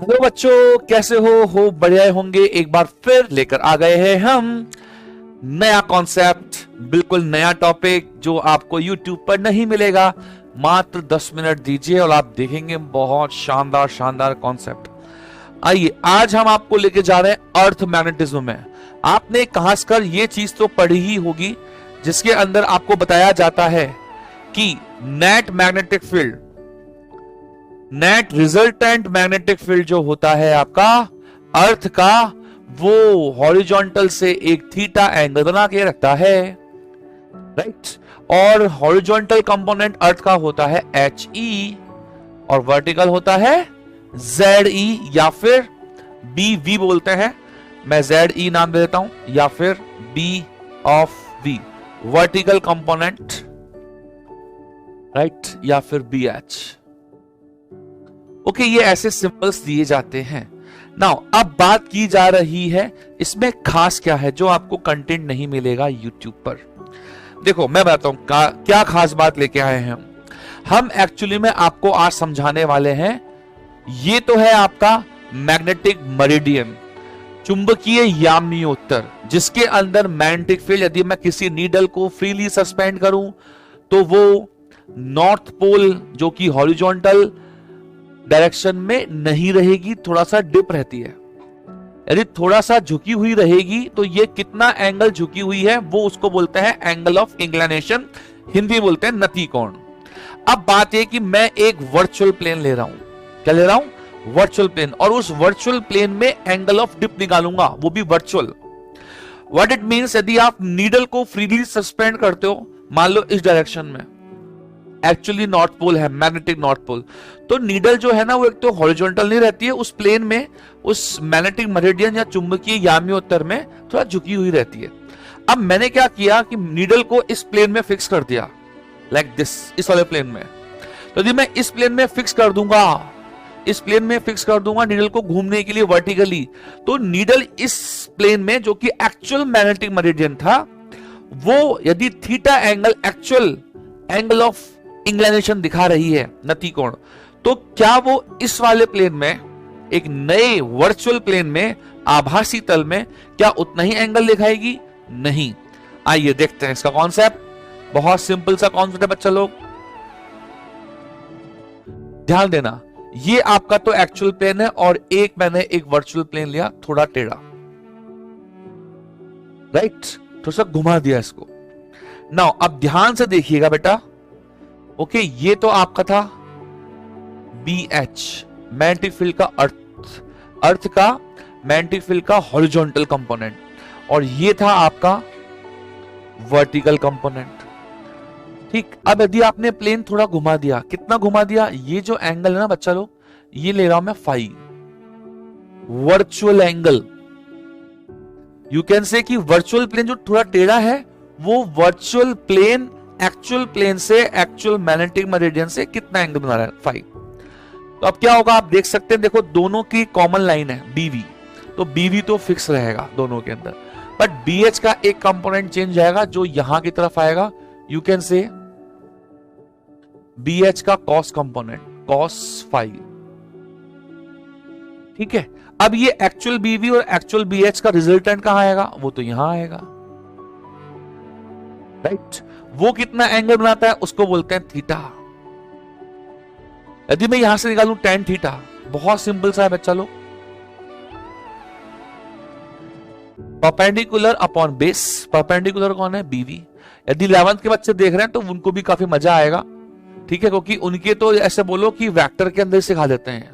Hello बच्चों, कैसे हो बढ़िया होंगे। एक बार फिर लेकर आ गए हैं हम नया कॉन्सेप्ट, बिल्कुल नया टॉपिक जो आपको YouTube पर नहीं मिलेगा। मात्र 10 मिनट दीजिए और आप देखेंगे बहुत शानदार शानदार कॉन्सेप्ट। आइए, आज हम आपको लेके जा रहे हैं अर्थ मैग्नेटिज्म में। आपने खासकर ये चीज तो पढ़ी ही होगी जिसके अंदर आपको बताया जाता है कि net magnetic field, net resultant magnetic field जो होता है आपका अर्थ का, वो हॉरिजॉन्टल से एक थीटा एंगल बना के रखता है, राइट। और हॉरिजॉन्टल कंपोनेंट अर्थ का होता है HE और वर्टिकल होता है ZE या फिर BV बोलते हैं। मैं ZE नाम दे देता हूं या फिर B of V, vertical component, right, या फिर BH। ओके, ये ऐसे सिंबल्स दिए जाते हैं। नाउ अब बात की जा रही है इसमें खास क्या है जो आपको कंटेंट नहीं मिलेगा YouTube पर। देखो मैं बताता हूं क्या खास बात लेके आए हैं हम एक्चुअली में आपको आज समझाने वाले हैं। ये तो है आपका मैग्नेटिक मेरिडियन, चुंबकीय याम्योत्तर, जिसके अंदर मैग्नेटिक फील्ड, यदि मैं किसी नीडल को फ्रीली सस्पेंड करूं तो वो नॉर्थ पोल जो कि हॉरिजॉन्टल डायरेक्शन में नहीं रहेगी, थोड़ा सा डिप रहती है। यदि थोड़ा सा झुकी हुई रहेगी तो ये कितना एंगल झुकी हुई है वो उसको बोलते हैं एंगल ऑफ इंक्लिनेशन, हिंदी बोलते हैं नतिकोण। अब बात है कि मैं एक वर्चुअल प्लेन ले रहा हूं, क्या ले रहा हूं, वर्चुअल प्लेन, और उस वर्चुअल प्लेन में एंगल ऑफ डिप निकालूंगा, वो भी वर्चुअल। व्हाट इट मींस, यदि आप नीडल को फ्रीली सस्पेंड करते हो, मान लो इस डायरेक्शन में, एक्चुअली नॉर्थ पोल है, मैग्नेटिक नॉर्थ पोल, तो नीडल जो है ना वो एक तो हॉरिजॉन्टल नहीं रहती है, उस प्लेन में, उस मैग्नेटिक मेरिडियन या चुंबकीय याम्योत्तर में थोड़ा झुकी हुई रहती है। अब मैंने क्या किया कि नीडल को इस प्लेन में फिक्स कर दिया, लाइक दिस, इस वाले प्लेन में। तो यदि मैं इस प्लेन में फिक्स कर दूंगा, इस प्लेन में फिक्स कर दूंगा नीडल को घूमने के लिए वर्टिकली, तो नीडल इस प्लेन में जो कि एक्चुअल मैग्नेटिक मेरिडियन था, वो यदि theta angle, actual angle of inclination दिखा रही है, नतिकोण, तो क्या वो इस वाले प्लेन में, एक नए वर्चुअल प्लेन में, आभासी तल में, क्या उतना ही एंगल दिखाएगी? नहीं। आइए देखते हैं इसका कॉन्सेप्ट। बहुत सिंपल सा कॉन्सेप्ट है बच्चा लोग, ध्यान देना। ये आपका तो एक्चुअल प्लेन है और मैंने एक वर्चुअल प्लेन लिया, थोड़ा टेढ़ा, राइट, थोड़ा सा घुमा दिया इसको। नाउ अब ध्यान से देखिएगा बेटा। ओके, ये तो आपका था BH, मैग्नेटिक फील्ड का अर्थ का मैग्नेटिक फील्ड का हॉरिजॉन्टल कंपोनेंट, और ये था आपका वर्टिकल कंपोनेंट। ठीक, अब यदि आपने प्लेन थोड़ा घुमा दिया, कितना घुमा दिया, ये जो एंगल है ना बच्चा लोग, ये ले रहा हूं मैं phi, virtual angle. You can say कि वर्चुअल प्लेन जो थोड़ा टेढ़ा है, वो वर्चुअल प्लेन एक्चुअल प्लेन से, एक्चुअल मैग्नेटिक मेरिडियन से कितना एंगल बना रहा है, 5। तो अब क्या होगा, आप देख सकते हैं, देखो दोनों की कॉमन लाइन है BV, तो BV तो फिक्स रहेगा दोनों के अंदर, बट BH का एक कंपोनेंट चेंज जाएगा जो यहां की तरफ आएगा। यू कैन से BH का कॉस कंपोनेंट, cos 5, ठीक है। अब ये एक्चुअल BV और एक्चुअल BH का रिजल्टेंट कहां आएगा, वो तो यहां आएगा, राइट। वो कितना एंगल बनाता है उसको बोलते हैं थीटा। यदि मैं यहां से निकालूं tan थीटा, बहुत सिंपल सा है बच्चा लोग, परपेंडिकुलर अपॉन बेस, परपेंडिकुलर कौन है, BV। यदि 11th के बच्चे देख रहे हैं तो उनको भी काफी मजा आएगा, ठीक है, क्योंकि उनके तो ऐसे बोलो कि वेक्टर के अंदर सिखा देते हैं,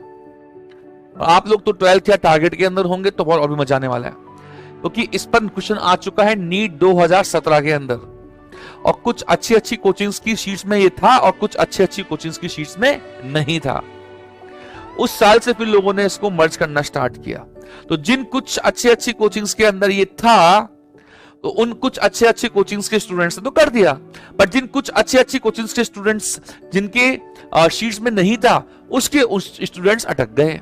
और आप लोग तो 12th या टारगेट के अंदर होंगे तो बहुत और भी मजा आने वाला है, क्योंकि इस पर क्वेश्चन आ चुका है नीट 2017 के अंदर, और कुछ अच्छी अच्छी कोचिंग्स की शीट्स में ये था और कुछ अच्छी अच्छी कोचिंग्स की शीट्स में नहीं था। उस साल से फिर लोगों ने इसको मर्ज करना स्टार्ट किया। तो जिन कुछ अच्छी अच्छी कोचिंग्स के अंदर ये था, तो उन कुछ अच्छे अच्छे कोचिंग्स के स्टूडेंट्स ने तो कर दिया, बट जिन कुछ अच्छे अच्छी कोचिंग्स के स्टूडेंट्स जिनके शीट्स में नहीं था, उस स्टूडेंट्स अटक गए।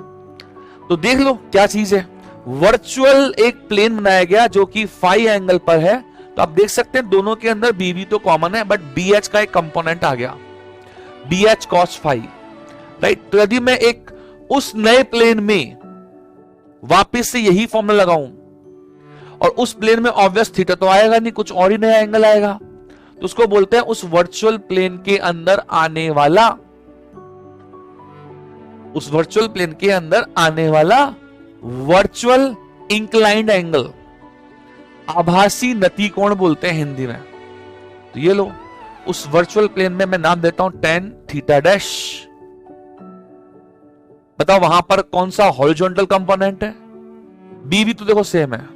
तो देख लो क्या चीज है, वर्चुअल एक प्लेन बनाया गया जो कि फाई एंगल पर है। तो आप देख सकते हैं दोनों के अंदर BV तो कॉमन है, बट BH का एक कंपोनेंट आ गया, BH cos 5, राइट। तो यदि मैं एक उस नए प्लेन में वापस से यही फॉर्मूला लगाऊं और उस प्लेन में ऑब्वियस थीटा तो आएगा नहीं, कुछ और ही नया एंगल आएगा, तो उसको बोलते हैं उस वर्चुअल प्लेन के अंदर आने वाला, उस वर्चुअल प्लेन के अंदर आने वाला वर्चुअल इंक्लाइंड एंगल, आभासी नतिकोण बोलते हैं हिंदी में। तो ये लो, उस वर्चुअल प्लेन में मैं नाम देता हूं tan थीटा डैश। बताओ वहां पर कौन सा हॉरिजॉन्टल कंपोनेंट है? बी भी तो देखो सेम है,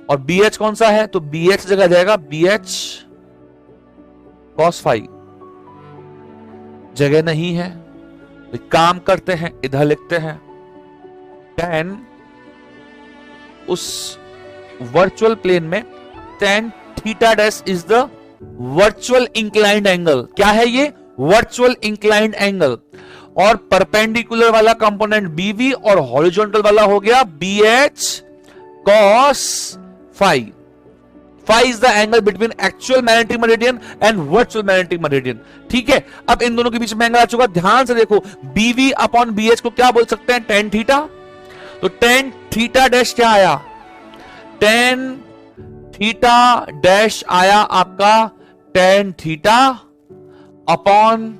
और बी एच कौन सा है? तो बी एच जगह जाएगा बी एच कॉस फाई, जगह नहीं है, एक काम करते हैं इधर लिखते हैं tan, उस वर्चुअल प्लेन में tan theta dash is the virtual inclined angle. क्या है ये? Virtual inclined angle. और परपेंडिकुलर वाला कंपोनेंट बीवी और हॉरिजॉन्टल वाला हो गया B H cos phi. Phi is the angle between actual magnetic meridian and virtual magnetic meridian. ठीक है, अब इन दोनों के बीच में एंगल आ चुका। ध्यान से देखो, बीवी अपॉन बी एच को क्या बोल सकते हैं? tan theta. तो tan थीटा डैश क्या आया? tan थीटा डैश आया आपका tan theta upon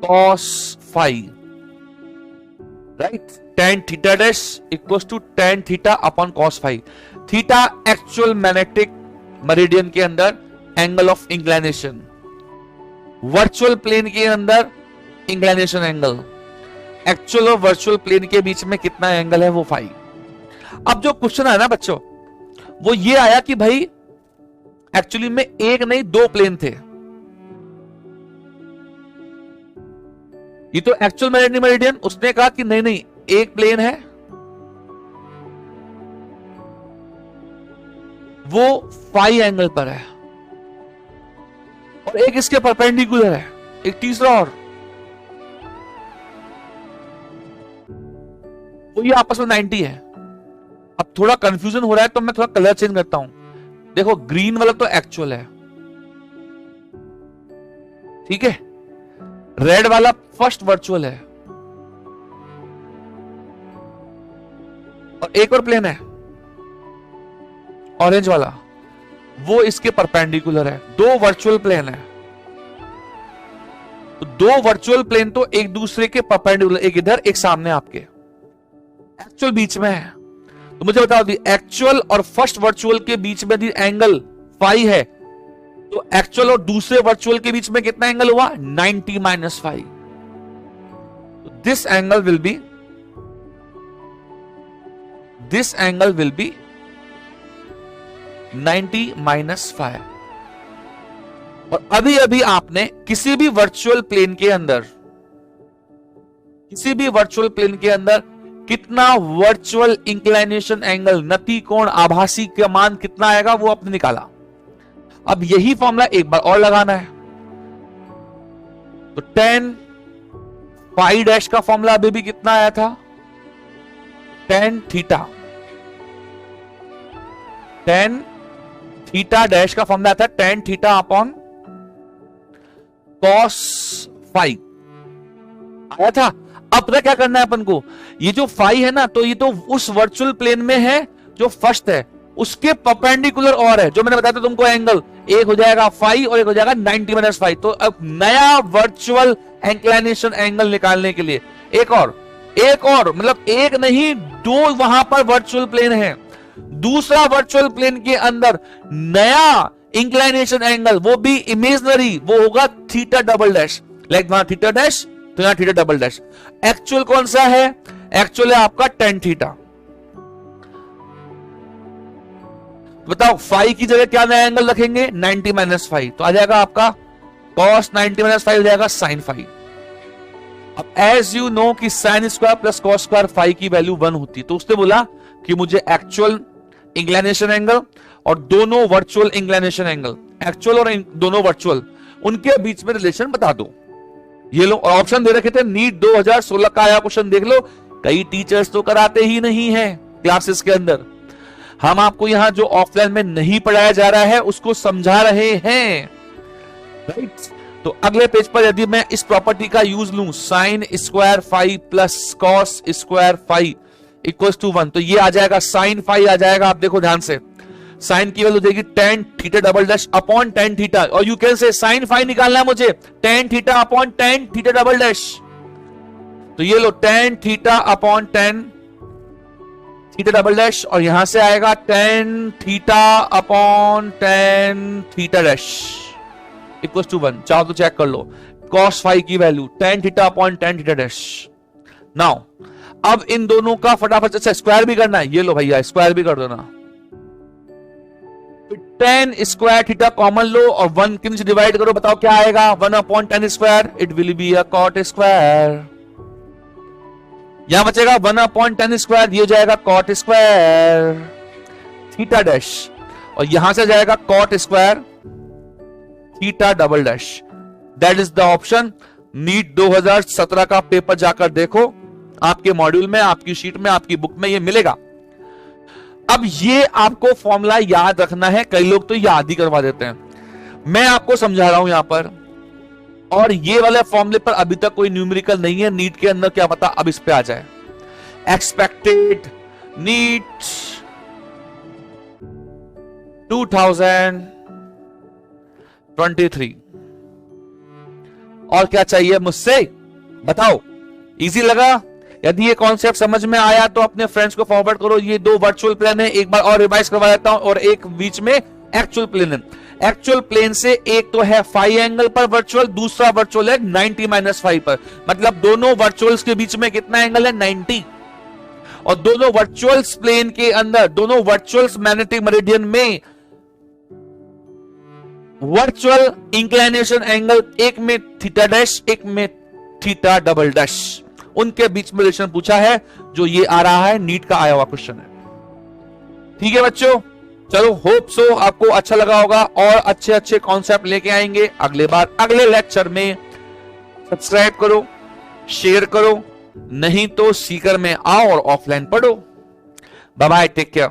cos phi, right? tan theta dash equals to tan theta upon cos phi. Theta actual magnetic meridian के अंदर angle of inclination, virtual plane के अंदर inclination angle, actual और virtual plane के बीच में कितना एंगल है? वो फाई। अब जो क्वेश्चन है ना बच्चों, वो ये आया कि भाई एक्चुअली में एक नहीं दो प्लेन थे। ये तो एक्चुअल मैग्नेटिक मेरिडियन, उसने कहा कि नहीं नहीं एक प्लेन है, वो फाई एंगल पर है, और एक इसके परपेंडिकुलर है, एक तीसरा और, वो ये आपस में 90 है। अब थोड़ा कंफ्यूजन हो रहा है तो मैं थोड़ा कलर चेंज करता हूं। देखो ग्रीन वाला तो एक्चुअल है, ठीक है, रेड वाला फर्स्ट वर्चुअल है, और एक और प्लेन है ऑरेंज वाला, वो इसके परपेंडिकुलर है। दो वर्चुअल प्लेन है, तो दो वर्चुअल प्लेन तो एक दूसरे के परपेंडिकुलर, एक इधर एक सामने आपके, एक्चुअल बीच में है। तो मुझे बताओ एक्चुअल और फर्स्ट वर्चुअल के बीच में यदि एंगल फाई है, तो एक्चुअल और दूसरे वर्चुअल के बीच में कितना एंगल हुआ? 90 minus phi. This angle will be 90 minus phi. और अभी अभी आपने किसी भी वर्चुअल प्लेन के अंदर कितना वर्चुअल इंक्लिनेशन एंगल, नति कोण, आभासी का मान कितना आएगा वो आपने निकाला। अब यही फॉर्मूला एक बार और लगाना है। तो tan फाई डैश का फॉर्मूला अभी भी कितना आया था? tan थीटा डैश का फॉर्मूला था tan theta upon cos phi आया था। अब पता क्या करना है अपन को? ये जो फाई है ना, तो ये तो उस वर्चुअल प्लेन में है जो फर्स्ट है, उसके परपेंडिकुलर और है, जो मैंने बताया था तुमको एंगल, एक हो जाएगा फाई और एक हो जाएगा 90 माइनस फाई। तो अब नया वर्चुअल इंक्लिनेशन एंगल निकालने के लिए एक और मतलब एक नहीं दो वहां पर वर्चुअल प्लेन है, दूसरा वर्चुअल प्लेन के अंदर नया इंक्लिनेशन एंगल, वो भी इमेजिनरी, वो होगा थीटा डबल डैश। लाइक वहां थीटा डैश, तो यहां थीटा डबल डैश। एक्चुअल कौन सा है? एक्चुअल है आपका tan थीटा। बताओ फाई की जगह क्या नया एंगल रखेंगे? 90 माइनस फाई, तो आ जाएगा आपका cos 90 माइनस फाई, हो जाएगा sin फाई। अब एज यू नो कि sin square plus cos square phi की वैल्यू 1 होती है, तो उसने बोला कि मुझे एक्चुअल इंक्लिनेशन एंगल और दोनों वर्चुअल इंक्लिनेशन एंगल, एक्चुअल और दोनों वर्चुअल, उनके बीच में रिलेशन बता दो। ये लो, ऑप्शन दे रखे थे, नीट 2016 का आया क्वेश्चन देख लो। कई टीचर्स तो कराते ही नहीं है क्लासेस के अंदर, हम आपको यहां जो ऑफलाइन में नहीं पढ़ाया जा रहा है उसको समझा रहे हैं, राइट? तो अगले पेज पर यदि मैं इस प्रॉपर्टी का यूज लूं, sine square phi plus cos square phi equals to 1, तो ये आ जाएगा साइन फाई आ जाएगा। आप देखो ध्यान से, साइन की वैल्यू देगी tan theta double dash upon tan theta, और you can say sine phi निकालना है मुझे, tan theta upon tan theta double dash. तो ये लो tan theta upon tan theta double dash, और यहां से आएगा tan theta upon tan theta dash equals to 1। चाहो तो चेक कर लो, cos फाई की value tan theta upon tan theta dash. Now अब इन दोनों का फटाफट से स्क्वायर भी करना है, ये लो भैया स्क्वायर भी कर देना। tan स्क्वायर थीटा कॉमन लो और 1 किन से डिवाइड करो, बताओ क्या आएगा, 1 upon tan square, it will be a cot square. यहां बचेगा 1 अपॉन tan स्क्वायर, ये हो जाएगा cot स्क्वायर थीटा डैश, और यहां से जाएगा cot square theta double dash. That is the option. NEET 2017 का पेपर जाकर देखो, आपके मॉड्यूल में, आपकी शीट में, आपकी बुक में ये मिलेगा। अब ये आपको फॉर्मूला याद रखना है, कई लोग तो याद ही करवा देते हैं, मैं आपको समझा रहा हूं यहां पर। और ये वाले फॉर्मूले पर अभी तक कोई न्यूमेरिकल नहीं है नीट के अंदर, क्या पता अब इस पे आ जाए। एक्सपेक्टेड नीट 2023, और क्या चाहिए मुझसे बताओ, इजी लगा? यदि ये कॉन्सेप्ट समझ में आया तो अपने फ्रेंड्स को फॉरवर्ड करो। ये 2 वर्चुअल प्लेन है, एक बार और रिवाइज करवा देता हूं, और एक बीच में एक्चुअल प्लेन है। एक्चुअल प्लेन से एक तो है फाई एंगल पर वर्चुअल, दूसरा वर्चुअल है 90 माइनस फाई पर, मतलब दोनों वर्चुअल्स के बीच में कितना एंगल है, 90। और दोनों वर्चुअल्स प्लेन के अंदर, दोनों वर्चुअल्स मैग्नेटिक मेरिडियन में वर्चुअल इंक्लिनेशन एंगल, एक में थीटा डैश, एक में थीटा डबल डैश, उनके बीच में रिलेशन पूछा है, जो ये आ रहा है, नीट का आया हुआ क्वेश्चन है। ठीक है बच्चों, चलो होप सो आपको अच्छा लगा होगा, और अच्छे अच्छे कॉन्सेप्ट लेके आएंगे अगले बार, अगले लेक्चर में। सब्सक्राइब करो, शेयर करो, नहीं तो सीकर में आओ और ऑफलाइन पढ़ो। Bye bye, take care.